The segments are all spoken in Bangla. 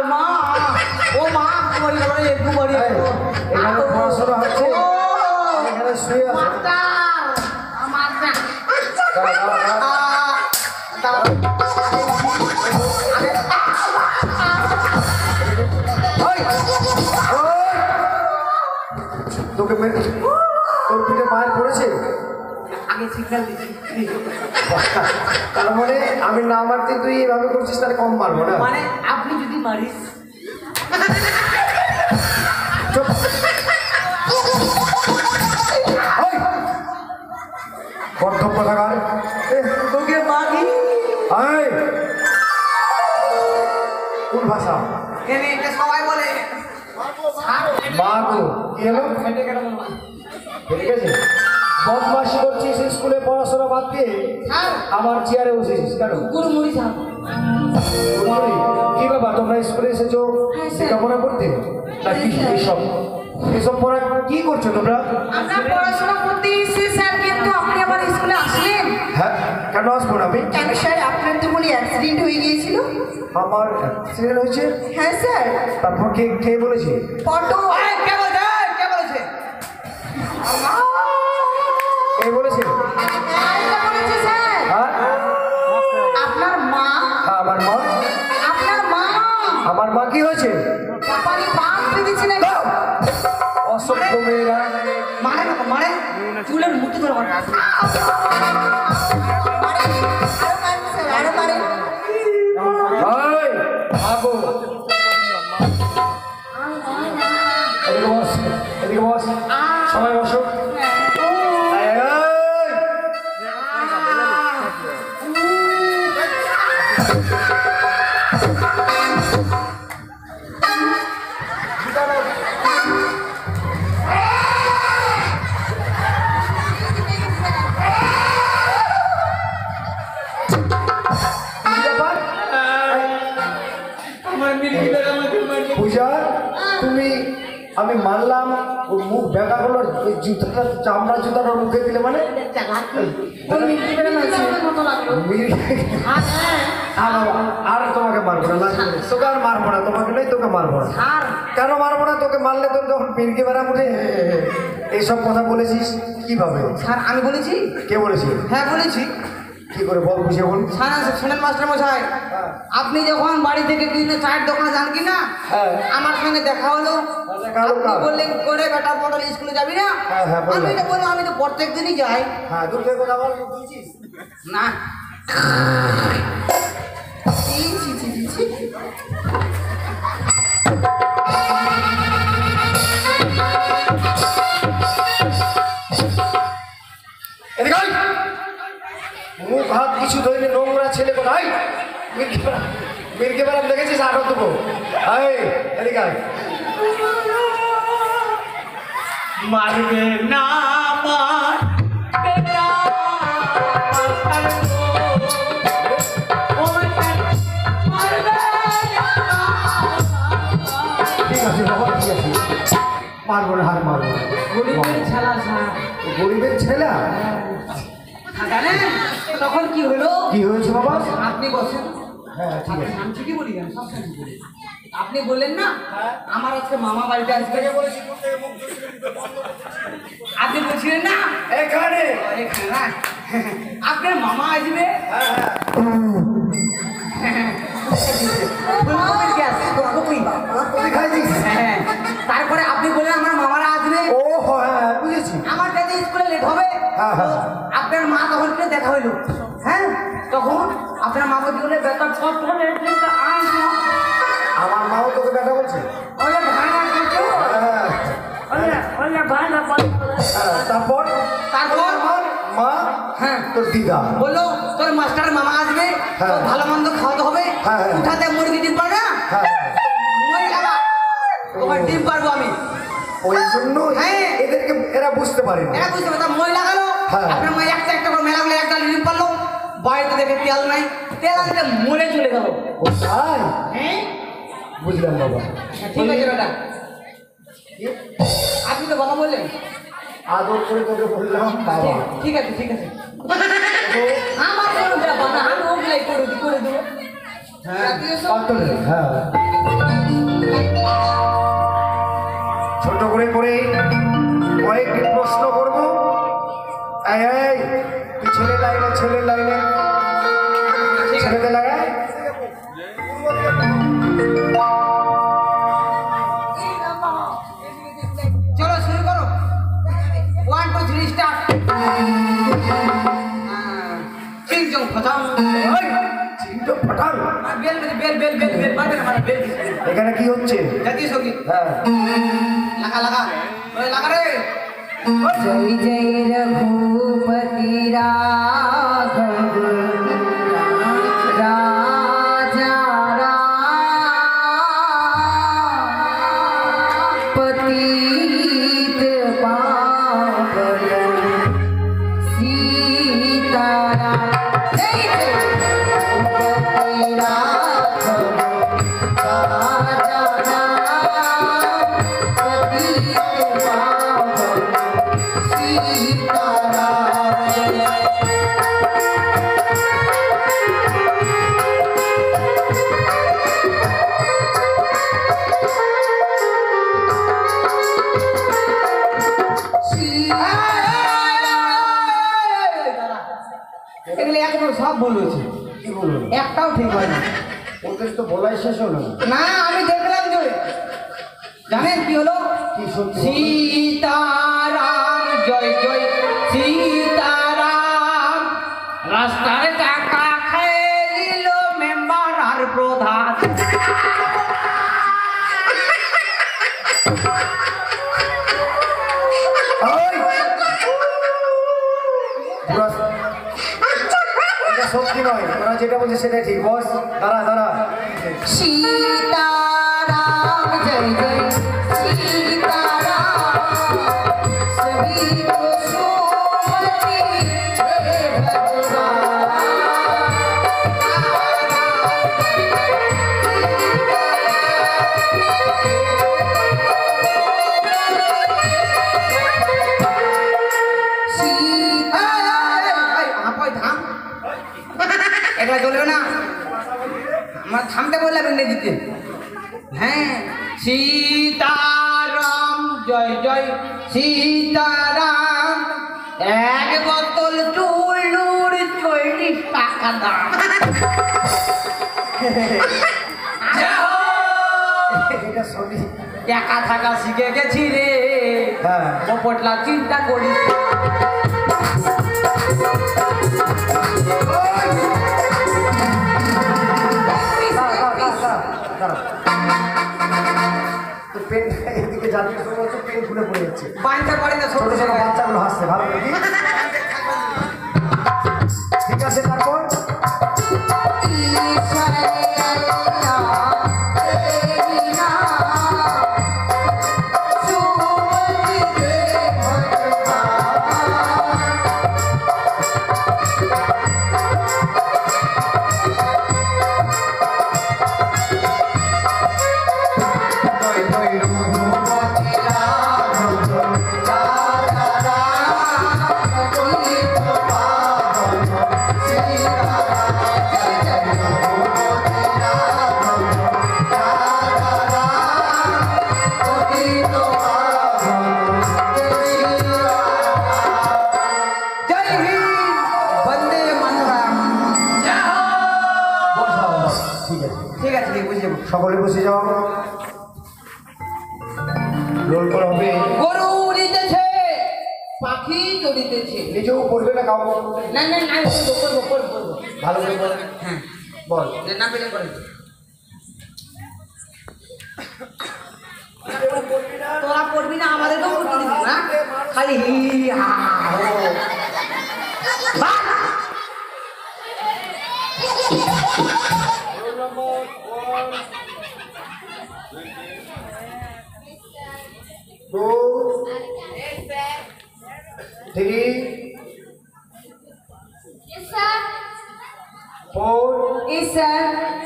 মা ও মা বলি বলি একটু বলি এখানে পড়াশোনা হচ্ছে এখানে শুয়ে আছে তোকে তোর পিঠে মায়ের পড়েছে আগে সিগন্যাল দিচ্ছি তার মানে আমি না মারতে তুই এইভাবে করছিস তাহলে কম মারবো না মানে আপনি যদি মারিস কর্তব্য থাকার তোকে মাগি কোন ভাষা এনে এটা সবাই বলে মা গো কি হলো ঠিক আছে বদমাশি করছিস স্কুলে পড়াশোনা বাদ দিয়ে আমার চেয়ারে বসেছিস কেন গুড়মুড়ি খাও কি ব্যাপার তোমরা স্কুলে এসেছো লেখাপড়া করতে নাকি এসব পড়া কি করছো তোমরা আমরা পড়াশোনা করতে এসেছি স্যার কিন্তু আপনি আবার স্কুলে আসলেন হ্যাঁ কেন আসবো না আমি কেন স্যার আপনার তো বলি অ্যাক্সিডেন্ট হয়ে গিয়েছিল আমার অ্যাক্সিডেন্ট হয়েছে হ্যাঁ স্যার তারপর কে বলেছে ফটো কে বলেছে কে বলেছে কে বলেছে বলেছে স্যার হ্যাঁ আপনার মা আমার মা আপনার মা আমার মা কি হয়েছে পাপারি পান দিয়েছিলেন অসভ্য মেয়েরা মারে না মারে চুলের মুঠি ধরে মারে আরো মারে আগো এদিকে বস এদিকে বস সবাই বসো পূজা তুমি আমি মানলাম ও মুখ ব্যাগা হলো ওই জুতাটা চামড়া জুতাটা মুখে দিলে মানে আর তোমাকে মারবো না তোকে আর মারবো না তোমাকে নেই তোকে মারবো না কেন মারবো না তোকে মারলে তোর যখন পিনকে বেড়া উঠে এইসব কথা বলেছিস কিভাবে স্যার আমি বলেছি কে বলেছি হ্যাঁ বলেছি কি করে বল বুঝিয়ে বল শোনেন মাস্টার মশাই আপনি যখন বাড়ি থেকে কিনে চায়ের দোকানে যান কি না আমার সঙ্গে দেখা হলো আপনি বললেন করে বেটা পটল স্কুলে যাবি না আমি তো বললাম আমি তো প্রত্যেক দিনই যাই হ্যাঁ দুধের কথা বল বুঝছিস না মুখ হাত কিছু ধরে নোংরা ছেলে কোথায় মির্গে বেড়াম দেখেছিস আরো দেবো এদিকে মারবে না আমার বেটা ঠিক আছে বাবা ঠিক আছে মারবো না হার মারবো গরিবের ছেলা গরিবের ছেলে জানেন তখন কি হলো কি হয়েছে বাবা আপনি বসেন হ্যাঁ ঠিক আছে আমি ঠিকই বলি কেন সব ঠিক বলি আপনি বললেন না আমার আজকে মামা বাড়িতে আসবে আপনি বলছিলেন না এখানে এখানে না আপনার মামা আসবে ফুলকপির গ্যাস ফুলকপি হ্যাঁ তারপরে আপনি বললেন আমার মামারা আসবে ও হ্যাঁ বুঝেছি আমার কাছে স্কুলে লেট হবে আপনার মা তখন দেখা হইলো হ্যাঁ তখন আপনার মা বলতে গেলে বেকার আমার মাও তোকে দেখা বলছে তারপর তারপর মা হ্যাঁ তোর দিদা বললো তোর মাস্টার মামা আসবে তোর ভালো মন্দ খাওয়াতে হবে উঠাতে মুরগি ডিম পারবে না মই লাগা তোমার ডিম পারবো আমি ওই জন্য এদেরকে এরা বুঝতে পারে না এরা বুঝতে পারে মই লাগালো আপনার মা একটা একটা করে মেলা গুলো একটা ডিম পারলো বাড়িতে দেখে তেল নাই তেল আনতে মরে চলে গেল ও তাই হ্যাঁ বুঝলাম বাবা ঠিক আছে বেটা আপনি তো বাবা বললেন আদর করে তোকে বললাম বাবা ঠিক আছে আমার কোনো ব্যাপার না আমি ওগুলাই করে দেবো হ্যাঁ হ্যাঁ এরপরে কয়েকটি প্রশ্ন করব। এই এই তুই ছেলের লাইনে ছেলেদের লাগায় চলো শুরু করো 1 2 3 স্টার্ট চিংচং ফটাং চিন্তা ফাটাল। বেল বাজে না বেল এখানে কি হচ্ছে? জাতীয় সঙ্গীত হ্যাঁ লাগা ওই লাগা রে जय जय रघुपति राघव राजा राम पतित पावन सीताराम जय जय रघुपति राघव राजा राम पतित पावन এগুলো একদম সব ভুল হয়েছে কি বলবো? একটাও ঠিক হয় না ওদের তো বলাই শেষ হলো না। না আমি দেখলাম যে জানেন কি হলো কি সত্যি? সীতারাম জয় জয় সীতারাম রাস্তার চাকা খেয়ে নিল মেম্বার আর প্রধান ওই! এটা সত্যি নয়, ওরা যেটা বলছে সেটাই ঠিক। বস দাঁড়া सीताराम जय जय सीताराम सभी को सुमति हे भगवान এটা চলবে না আমার থামতে বললাম ইংরেজিতে হ্যাঁ সীতারাম জয় জয় সীতারাম এক বোতল চুলুর 40 টাকা দাম এটা সত্যি। একা থাকা শিখে গেছি রে হ্যাঁ পোপটলা চিন্তা করিস পেন এদিকে জাতীয় সময় হচ্ছে পেন খুলে পড়ে যাচ্ছে। পানিটা পড়ে না ছোট ছোট ছোট ছোট বাচ্চাগুলো হাসছে ভালো করে। ঠিক আছে তারপর জয় হিন্দ বন্দে মাতরম ঠিক আছে ঠিক আছে বুঝে যাবো সকলে বসে যাও। রোল করা হবে। গরু উড়িতেছে পাখি চড়িতেছে নিজেও পড়বে না কাউ না না না করবো ভালো করে বল। হ্যাঁ বল না পেলে করে তোরা পড়বি না আমাদেরকেও পড়তে দিবি না খালি হি হা হো বাহ! Two three Yes, sir. 4 Yes, sir.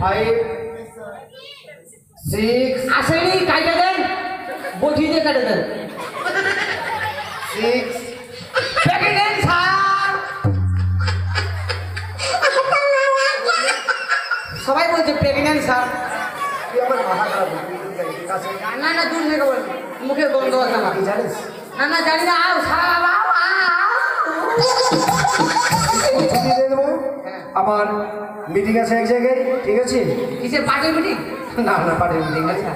5 6 আসেনি কাটে দেন বটি দিয়ে কাটে দেন 6 প্রেগনেন্ট স্যার সবাই বলছে প্রেগনেন্ট স্যার তুই আমার মাথা খারাপ করছিস। না না দূর থেকে বলবে মুখে গন্ধ আছে আমার। কি জানিস না না জানি না, আও সারা ছুটি দিয়ে দেবো। আমার মিটিং আছে এক জায়গায়, ঠিক আছে? কিসের পার্টির মিটিং? না না, পার্টির মিটিং আছে।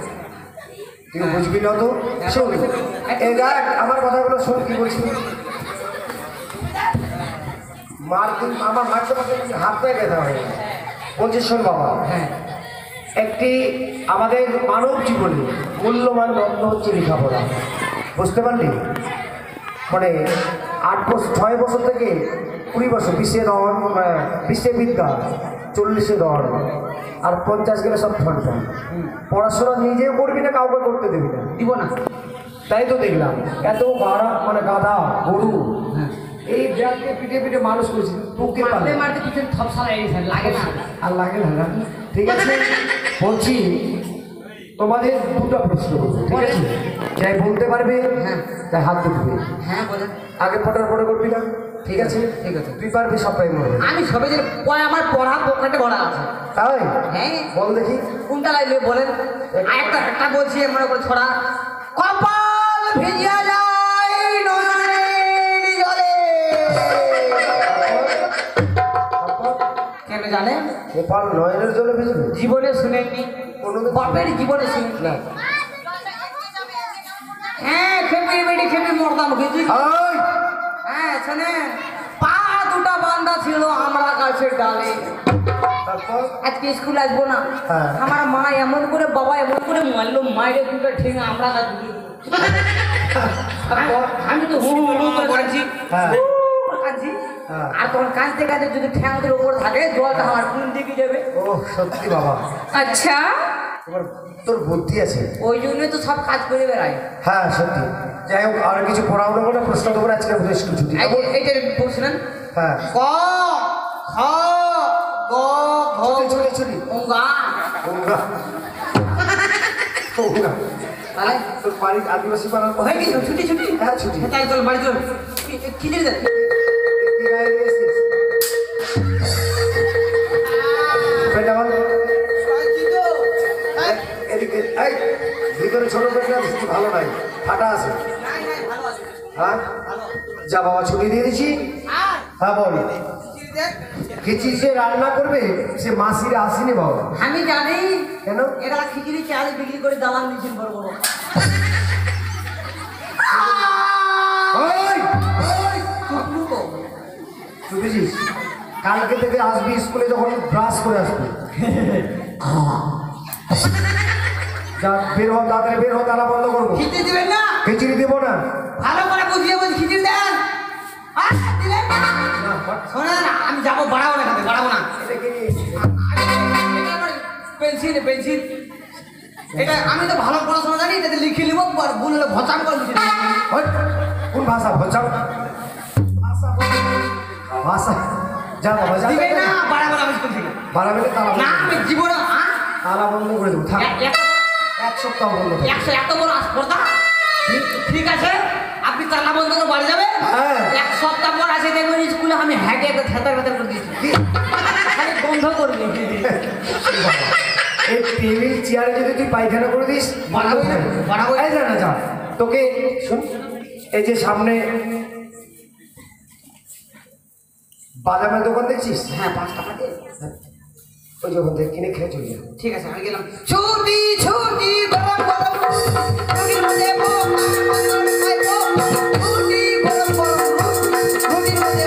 তুই বুঝবি না তো, শোন এই দেখ আমার কথাগুলো শোন, কি বলছি। আমার মারতে মারতে হাতটাই ব্যথা হয়ে গেছে। বলছি শোন বাবা, হ্যাঁ, একটি আমাদের মানব জীবনে মূল্যবান রত্ন হচ্ছে লেখাপড়া, বুঝতে পারলি? মানে 6 বছর থেকে 20 বছর, 20-এ রন, 20-এ বিদ্যা, 40-এ রন, আর 50 গেলে সব ঠন। পড়াশোনা নিজেও করবি না, কাউকে করতে দিবি না। দিব না। তাই তো দেখলাম এত গাধা গরু এই ব্যাগকে পিঠে পিঠে মানুষ করেছি, তোকে মারতে মারতে পিছনে থপ সালাই লাগে না। আর লাগে না। ঠিক আছে, বলছি তোমাদের দুটো প্রশ্ন করবো, ঠিক আছে? যাই বলতে পারবে হ্যাঁ তাই হাত তুলবে। হ্যাঁ বলেন। আগে ফটার ফটো করবি না, ঠিক আছে? ঠিক আছে। তুই পারবি সবটাই মনে। আমি সবে যে আমার পড়া পকেটে ভরা আছে। তাই হ্যাঁ, বল দেখি কোনটা লাগবে বলেন। একটা বলছি মনে করে ছড়া। কপাল ভিজিয়া যায় নয়নের জলে। কেন জানেন? গোপাল নয়নের জলে ভিজবে? জীবনে শুনেননি? বাপের জীবনে শুনেন না? হ্যাঁ, খেপি বেড়ি খেপি মরতাম ভিজি। হ্যাঁ শোনেন, পা দুটা বান্ধা ছিল আমরা গাছের ডালে। তারপর আজকে স্কুল আসবো না, হ্যাঁ। আমার মা এমন করে, বাবা এমন করে মারলো, মায়ের দুটো ঠেঙে আমরা গাছ আমি তো হু হু হু করে কাঁদছি। হ্যাঁ। কাঁদছি। হ্যাঁ। আর তখন কাঁদতে কাঁদতে যদি ঠ্যাংদের উপর থাকে, জলটা আমার কোন দিকে যাবে? ও সত্যি বাবা, আচ্ছা, তোর বুদ্ধি আছে। ওই জন্যই তো সব কাজ করে বেড়ায়। হ্যাঁ সত্যি। যাই হোক, আর কিছু পড়াশোনা করে প্রশ্ন দেবো না, আজকে বোধহয় স্কুল ছুটি। এইটা বলছিলেন হ্যাঁ, ক খ গ ঘ ছুটি অঙ্গা। তাহলে তোর বাড়ির আদিবাসী পাড়ার কথা হয়ে গেছিল ছুটি ছুটি। হ্যাঁ ছুটি। তাই চল বাড়ি চল। খিচুড়ি দেন। কি গায়ে দিয়েছিস? পেট আমার এদিকে, এই ভিতরে ছোট পেটটা বেশি ভালো নাই, ফাটা আছে। হ্যাঁ যা বাবা, ছুটি দিয়ে দিচ্ছি। হ্যাঁ বল, খিচুড়ি সে রান্না করবে, সে মাসিরা আসেনি বাবা। আমি জানি কেন? এরা খিচুড়ি চাল বিক্রি করে দালান দিচ্ছেন বড় বড়। ওই, টুকলু তো। বুঝেছিস? কালকে থেকে আসবি স্কুলে, যখন ব্রাশ করে আসবি। যা বের হ, তাড়াতাড়ি বের হ, তালা বন্ধ করবো। খিচুড়ি দিবেন না? খিচুড়ি দেবো না। ভালো করে বুঝিয়ে বলছি খিচুড়ি দেন। দিলেন না? শোনেন, আমি যাবো, বাড়াবো না, এখানে বাড়াবো না। পেন্সিল পেন্সিল, এটা আমি তো ভালো পড়াশোনা জানি, এটাতে লিখে নিব, আর ভুল হলে ভচাম করে লিখে দেব। ওই, কোন ভাষা ভচাও? ভাষা যা বাবা, যা। দিবে না, বাড়াবো না আমি স্কুল থেকে। বাড়াবে না, তালা না, আমি জীবনে তালা বন্ধ করে দেবো। থাক, এক সপ্তাহ বন্ধ থাক। 100 এত বড় আসপর্দা। ঠিক আছে, আপনি তালা বন্ধ করে বাড়ি যাবেন। হ্যাঁ। 1 সপ্তাহ পর আসে দেখবেন স্কুলে আমি হ্যাকে একটা থেতার ভেতর করে দিয়েছি। খালি বন্ধ করবি। এই টেবিল চেয়ারে যদি তুই পায়খানা করে দিস, বাড়াবো না, বাড়াবো না। এই যা না, যা। তোকে শোন, এই যে সামনে বাদামের দোকান দেখছিস? হ্যাঁ, 5 টাকা দিয়ে। ওই দোকান থেকে কিনে খেয়ে চলে যা। ঠিক আছে, আমি গেলাম। ছুটি ছুটি গরম গরম রুটির মধ্যে ছুটি গরম গরম রুটির মধ্যে